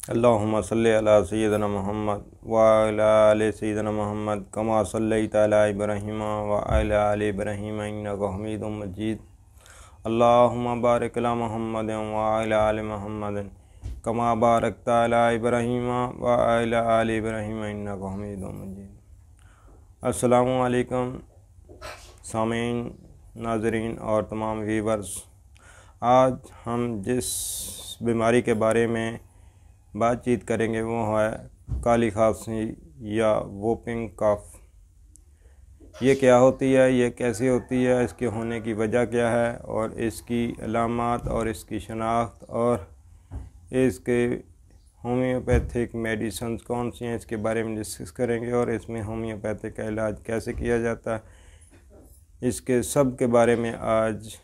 अल्लाहुम्मा सल्लि अला सय्यिदिना मुहम्मद व अला आलि सय्यिदिना मुहम्मद कमा सल्लैता अला इब्राहीम व अला आलि इब्राहीम इन्नका हमीदुम मजीद। अल्लाहुम्मा बारिक अला मुहम्मद व अला आलि मुहम्मद कमा बारकता अला इब्राहीम व अला आलि इब्राहीम इन्नका हमीदुम मजीद। अस्सलामु अलैकुम सामीन, नाज़रीन और तमाम व्यूवर्स। आज हम जिस बीमारी के बारे में बातचीत करेंगे वो है काली खांसी या वोपिंग कफ। ये क्या होती है, ये कैसे होती है, इसके होने की वजह क्या है और इसकी अलामात और इसकी शनाख्त और इसके होम्योपैथिक मेडिसिन कौन सी हैं, इसके बारे में डिस्कस करेंगे। और इसमें होम्योपैथिक का इलाज कैसे किया जाता है, इसके सब के बारे में आज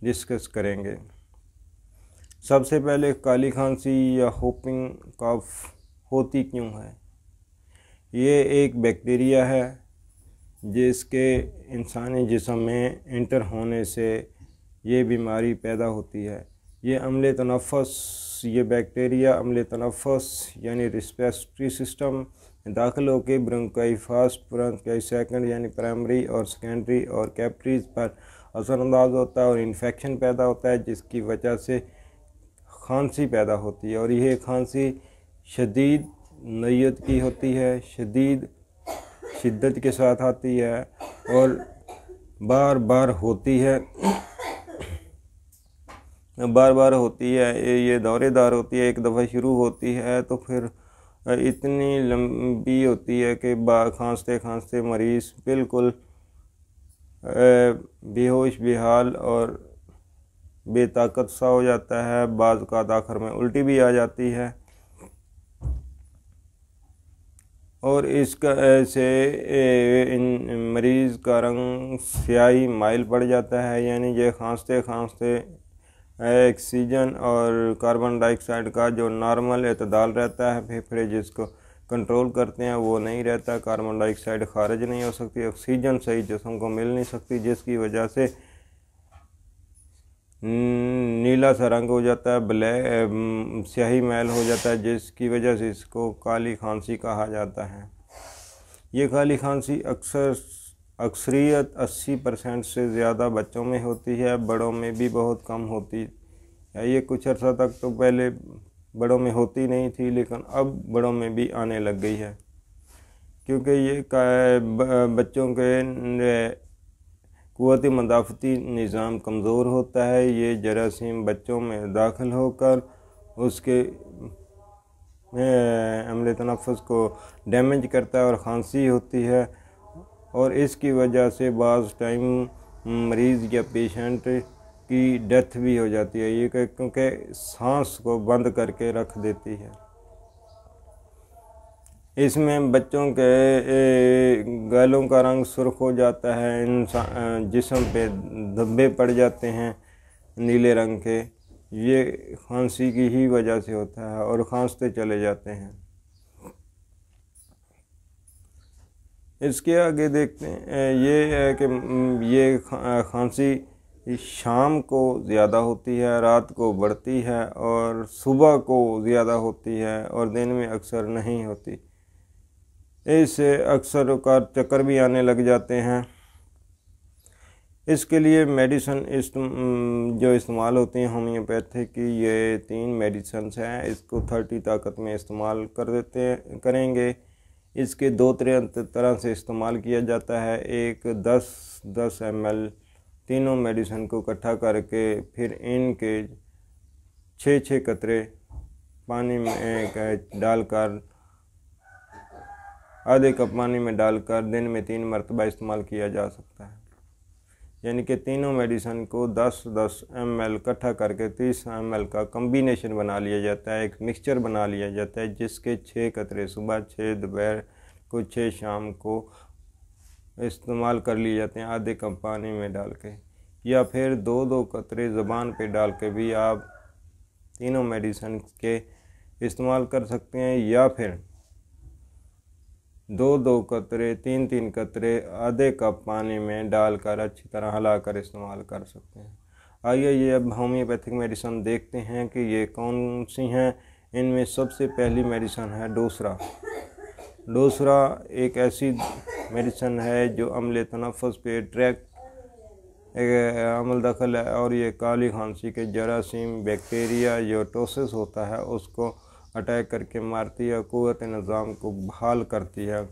डिस्कस करेंगे। सबसे पहले काली खांसी या वोपिंग कफ होती क्यों है। ये एक बैक्टीरिया है जिसके इंसानी जिस्म में इंटर होने से ये बीमारी पैदा होती है। ये अम्ले तनफ़ुस, ये बैक्टीरिया अम्ले तनफ़ुस यानी रिस्पिरेटरी सिस्टम में दाखिल होकर ब्रोंकाई फर्स्ट, ब्रोंकाई सेकंड यानी प्राइमरी और सेकेंडरी और कैपिलरीज पर असरअंदाज होता है और इन्फेक्शन पैदा होता है, जिसकी वजह से खांसी पैदा होती है। और यह खांसी शदीद नौयत की होती है, शदीद शिद्दत के साथ आती है और बार बार होती है, ये दौरेदार होती है। एक दफ़ा शुरू होती है तो फिर इतनी लंबी होती है कि खांसते खांसते मरीज़ बिल्कुल बेहोश बेहाल और बेताकत सा हो जाता है। बाज़ का आखिर में उल्टी भी आ जाती है और इसका से इन मरीज़ का रंग स्याही माइल पड़ जाता है, यानी ये खांसते खांसते ऑक्सीजन और कार्बन डाइऑक्साइड का जो नॉर्मल एतदाल रहता है, फेफड़े जिसको कंट्रोल करते हैं, वो नहीं रहता। कार्बन डाइऑक्साइड खारिज नहीं हो सकती, ऑक्सीजन सही जिस्म को मिल नहीं सकती, जिसकी वजह से नीला सा रंग हो जाता है, ब्लैक स्याही मैल हो जाता है, जिसकी वजह से इसको काली खांसी कहा जाता है। ये काली खांसी अक्सरियत 80% से ज़्यादा बच्चों में होती है, बड़ों में भी बहुत कम होती है। ये कुछ अर्सा तक तो पहले बड़ों में होती नहीं थी, लेकिन अब बड़ों में भी आने लग गई है, क्योंकि ये बच्चों के क़ुव्वती मदाफ़ती निज़ाम कमज़ोर होता है। ये जरासीम बच्चों में दाखिल होकर उसके अम्ले तनफ़ुस को डैमेज करता है और खांसी होती है। और इसकी वजह से बाज़ टाइम मरीज़ या पेशेंट की डेथ भी हो जाती है, ये क्योंकि सांस को बंद करके रख देती है। इसमें बच्चों के गालों का रंग सुर्ख हो जाता है, इंसान जिस्म पे धब्बे पड़ जाते हैं नीले रंग के। ये खांसी की ही वजह से होता है और खांसते चले जाते हैं। इसके आगे देखते हैं, ये है कि ये खांसी शाम को ज़्यादा होती है, रात को बढ़ती है और सुबह को ज़्यादा होती है और दिन में अक्सर नहीं होती। इससे अक्सर का चक्कर भी आने लग जाते हैं। इसके लिए मेडिसिन जो इस्तेमाल होती हैं होम्योपैथिक की, ये 3 मेडिसिन हैं। इसको 30 ताकत में इस्तेमाल करेंगे। इसके 2 तरह से इस्तेमाल किया जाता है। एक 10 ml तीनों मेडिसिन को इकट्ठा करके फिर इनके 6 कतरे पानी में डालकर, आधे कप पानी में डालकर दिन में 3 मरतबा इस्तेमाल किया जा सकता है। यानी कि तीनों मेडिसिन को 10 ml इकट्ठा करके 30 ml का कम्बिनेशन बना लिया जाता है, एक मिक्सचर बना लिया जाता है, जिसके 6 कतरे सुबह, 6 दोपहर को, 6 शाम को इस्तेमाल कर लिए जाते हैं आधे कप पानी में डाल के। या फिर 2 कतरे ज़बान पे डाल के भी आप तीनों मेडिसिन के इस्तेमाल कर सकते हैं। या फिर 2 कतरे, 3 कतरे आधे कप पानी में डालकर अच्छी तरह हिलाकर इस्तेमाल कर सकते हैं। आइए ये अब होम्योपैथिक मेडिसिन देखते हैं कि ये कौन सी हैं। इनमें सबसे पहली मेडिसिन है डोसरा। डोसरा एक ऐसी मेडिसिन है जो अमले तनफ़ुस पे डायरेक्ट अमल दखल है और ये काली खांसी के जरासीम बैक्टीरिया जो टोसिस होता है उसको अटैक करके मारती है, क़ुव्वत निज़ाम को बहाल करती है।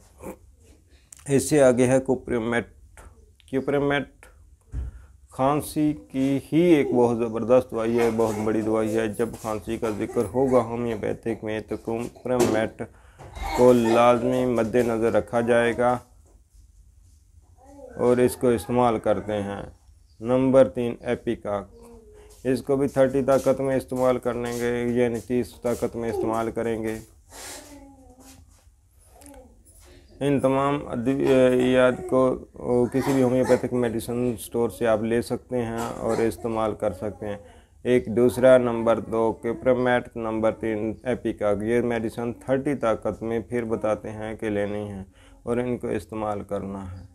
इससे आगे है कुप्रीमेट। कुप्रीमेट खांसी की ही एक बहुत ज़बरदस्त दवाई है, बहुत बड़ी दवाई है। जब खांसी का जिक्र होगा होम्योपैथिक में तो कुप्रीमेट को लाजमी मद्देनज़र रखा जाएगा और इसको इस्तेमाल करते हैं। नंबर 3 एपिकाक। इसको भी 30 ताकत में इस्तेमाल करेंगे, यानी 30 ताकत में इस्तेमाल करेंगे। इन तमाम अद्वियात को किसी भी होम्योपैथिक मेडिसिन स्टोर से आप ले सकते हैं और इस्तेमाल कर सकते हैं। एक दूसरा नंबर 2 कुप्रीमेट, नंबर 3 एपिकाक। ये मेडिसिन 30 ताकत में फिर बताते हैं कि लेनी है और इनको इस्तेमाल करना है।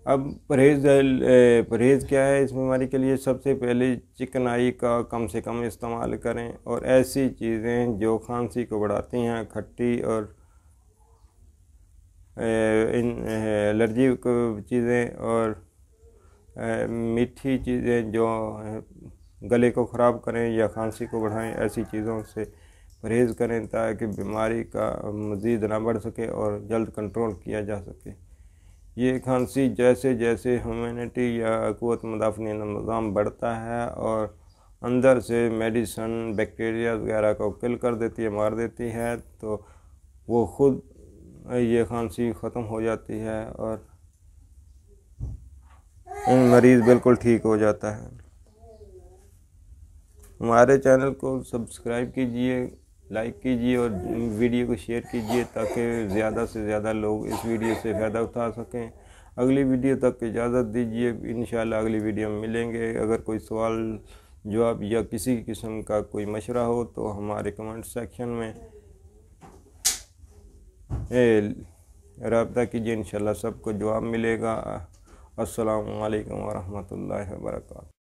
अब परहेज़ क्या है इस बीमारी के लिए? सबसे पहले चिकनाई का कम से कम इस्तेमाल करें और ऐसी चीज़ें जो खांसी को बढ़ाती हैं, खट्टी और इन एलर्जी को चीज़ें और मीठी चीज़ें जो गले को ख़राब करें या खांसी को बढ़ाएं, ऐसी चीज़ों से परहेज़ करें ताकि बीमारी का मज़ीद ना बढ़ सके और जल्द कंट्रोल किया जा सके। ये खांसी जैसे जैसे ह्यूमैनिटी या क़ुव्वत मुदाफ़ा निज़ाम बढ़ता है और अंदर से मेडिसिन बैक्टीरिया वगैरह को किल कर देती है, मार देती है, तो वो ख़ुद ये खांसी ख़त्म हो जाती है और मरीज़ बिल्कुल ठीक हो जाता है। हमारे चैनल को सब्सक्राइब कीजिए, लाइक कीजिए और वीडियो को शेयर कीजिए ताकि ज़्यादा से ज़्यादा लोग इस वीडियो से फ़ायदा उठा सकें। अगली वीडियो तक इजाज़त दीजिए, इंशाल्लाह अगली वीडियो में मिलेंगे। अगर कोई सवाल जवाब या किसी किस्म का कोई मशवरा हो तो हमारे कमेंट सेक्शन में रब्ता कीजिए, इंशाल्लाह सबको जवाब मिलेगा। अस्सलामु अलैकुम वरहमतुल्लाहि वबरकातुहू।